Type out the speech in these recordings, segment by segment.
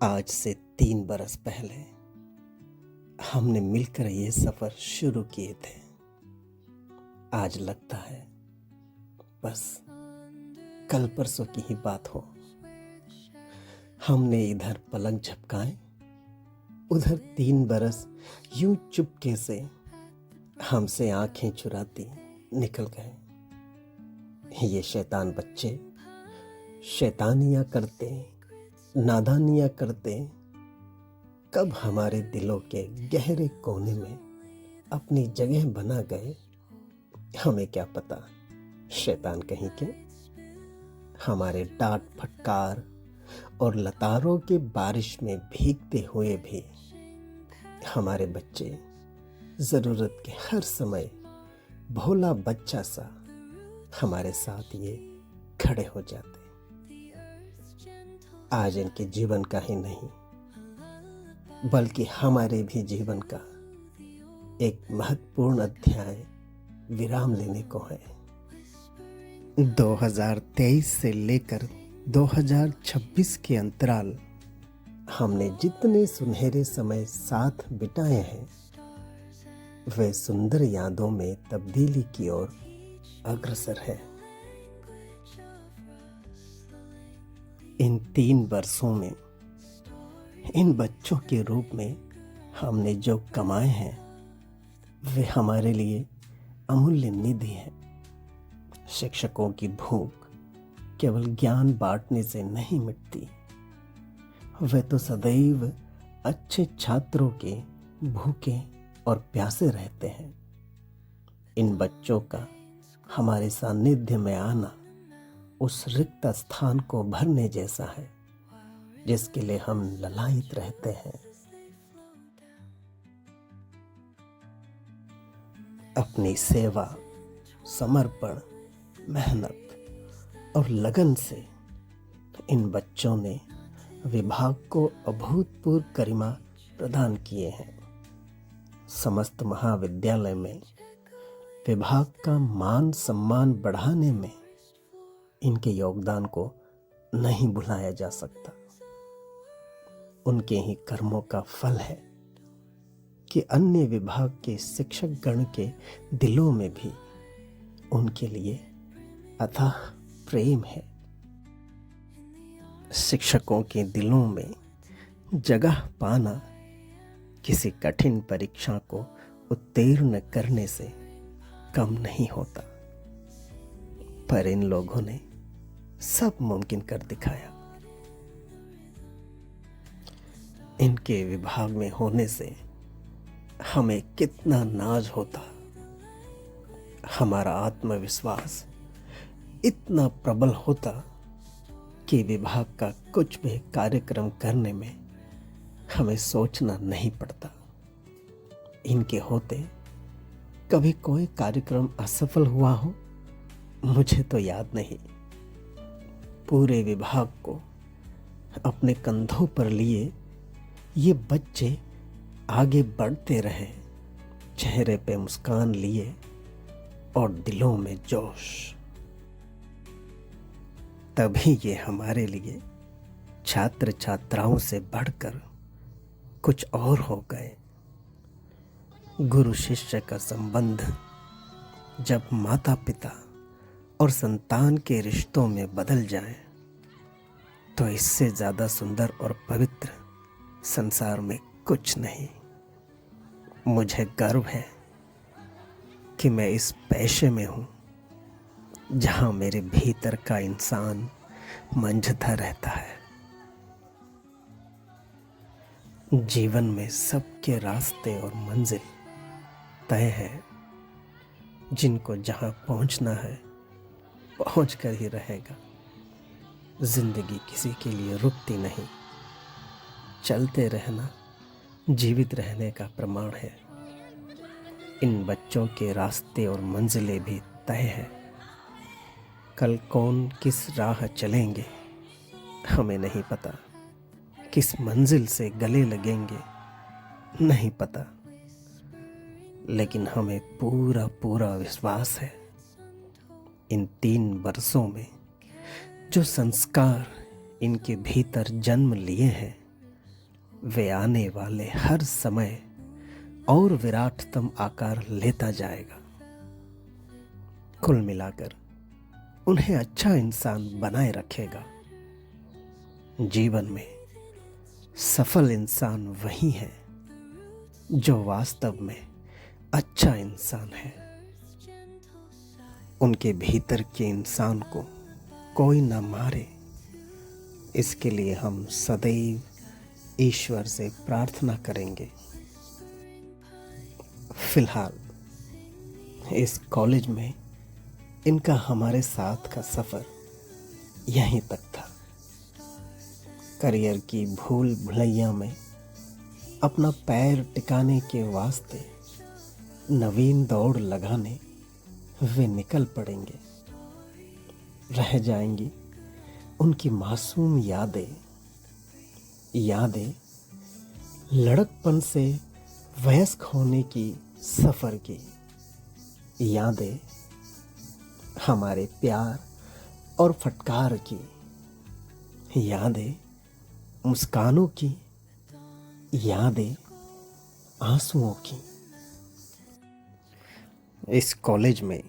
आज से 3 बरस पहले हमने मिलकर ये सफर शुरू किए थे। आज लगता है बस कल परसों की ही बात हो। हमने इधर पलक झपकाए, उधर 3 बरस यूं चुपके से हमसे आंखें चुराती निकल गए। ये शैतान बच्चे शैतानियां करते, नादानियां करते, कब हमारे दिलों के गहरे कोने में अपनी जगह बना गए हमें क्या पता। शैतान कहीं के हमारे डांट फटकार और लतारों के बारिश में भीगते हुए भी हमारे बच्चे ज़रूरत के हर समय भोला बच्चा सा हमारे साथ ये खड़े हो जाते। आज इनके जीवन का ही नहीं बल्कि हमारे भी जीवन का एक महत्वपूर्ण अध्याय विराम लेने को है। 2023 से लेकर 2026 के अंतराल हमने जितने सुनहरे समय साथ बिताए हैं वे सुंदर यादों में तब्दीली की ओर अग्रसर है। इन 3 वर्षों में इन बच्चों के रूप में हमने जो कमाए हैं वे हमारे लिए अमूल्य निधि है। शिक्षकों की भूख केवल ज्ञान बांटने से नहीं मिटती, वे तो सदैव अच्छे छात्रों के भूखे और प्यासे रहते हैं। इन बच्चों का हमारे सानिध्य में आना उस रिक्त स्थान को भरने जैसा है जिसके लिए हम ललायित रहते हैं। अपनी सेवा, समर्पण, मेहनत और लगन से इन बच्चों ने विभाग को अभूतपूर्व गरिमा प्रदान किए हैं। समस्त महाविद्यालय में विभाग का मान सम्मान बढ़ाने में इनके योगदान को नहीं भुलाया जा सकता। उनके ही कर्मों का फल है कि अन्य विभाग के शिक्षक गण के दिलों में भी उनके लिए अथाह प्रेम है। शिक्षकों के दिलों में जगह पाना किसी कठिन परीक्षा को उत्तीर्ण करने से कम नहीं होता, पर इन लोगों ने सब मुमकिन कर दिखाया। इनके विभाग में होने से हमें कितना नाज होता, हमारा आत्मविश्वास इतना प्रबल होता कि विभाग का कुछ भी कार्यक्रम करने में हमें सोचना नहीं पड़ता। इनके होते कभी कोई कार्यक्रम असफल हुआ हो मुझे तो याद नहीं। पूरे विभाग को अपने कंधों पर लिए ये बच्चे आगे बढ़ते रहे, चेहरे पे मुस्कान लिए और दिलों में जोश। तभी ये हमारे लिए छात्र छात्राओं से बढ़कर कुछ और हो गए। गुरु शिष्य का संबंध जब माता पिता और संतान के रिश्तों में बदल जाए तो इससे ज़्यादा सुंदर और पवित्र संसार में कुछ नहीं। मुझे गर्व है कि मैं इस पेशे में हूँ जहाँ मेरे भीतर का इंसान मंझता रहता है। जीवन में सबके रास्ते और मंजिल तय है। जिनको जहाँ पहुँचना है पहुँच कर ही रहेगा। जिंदगी किसी के लिए रुकती नहीं, चलते रहना जीवित रहने का प्रमाण है। इन बच्चों के रास्ते और मंजिलें भी तय है। कल कौन किस राह चलेंगे हमें नहीं पता, किस मंजिल से गले लगेंगे नहीं पता, लेकिन हमें पूरा पूरा विश्वास है इन 3 वर्षों में जो संस्कार इनके भीतर जन्म लिए हैं वे आने वाले हर समय और विराटतम आकार लेता जाएगा। कुल मिलाकर उन्हें अच्छा इंसान बनाए रखेगा। जीवन में सफल इंसान वही है जो वास्तव में अच्छा इंसान है। उनके भीतर के इंसान को कोई न मारे, इसके लिए हम सदैव ईश्वर से प्रार्थना करेंगे। फिलहाल इस कॉलेज में इनका हमारे साथ का सफ़र यहीं तक था। करियर की भूल भुलैया में अपना पैर टिकाने के वास्ते नवीन दौड़ लगाने वे निकल पड़ेंगे। रह जाएंगी उनकी मासूम यादें लड़कपन से वयस्क होने की सफ़र की यादें, हमारे प्यार और फटकार की यादें, मुस्कानों की यादें, आंसुओं की। इस कॉलेज में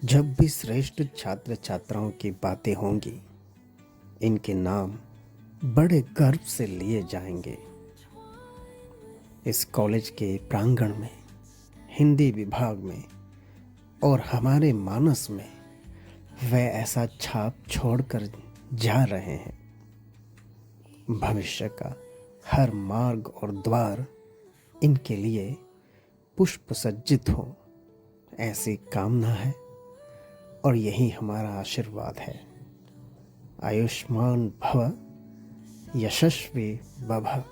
जब भी श्रेष्ठ छात्र छात्राओं की बातें होंगी, इनके नाम बड़े गर्व से लिए जाएंगे। इस कॉलेज के प्रांगण में, हिंदी विभाग में और हमारे मानस में वे ऐसा छाप छोड़कर जा रहे हैं। भविष्य का हर मार्ग और द्वार इनके लिए पुष्प सज्जित हो, ऐसी कामना है और यही हमारा आशीर्वाद है। आयुष्मान भव, यशस्वी भव।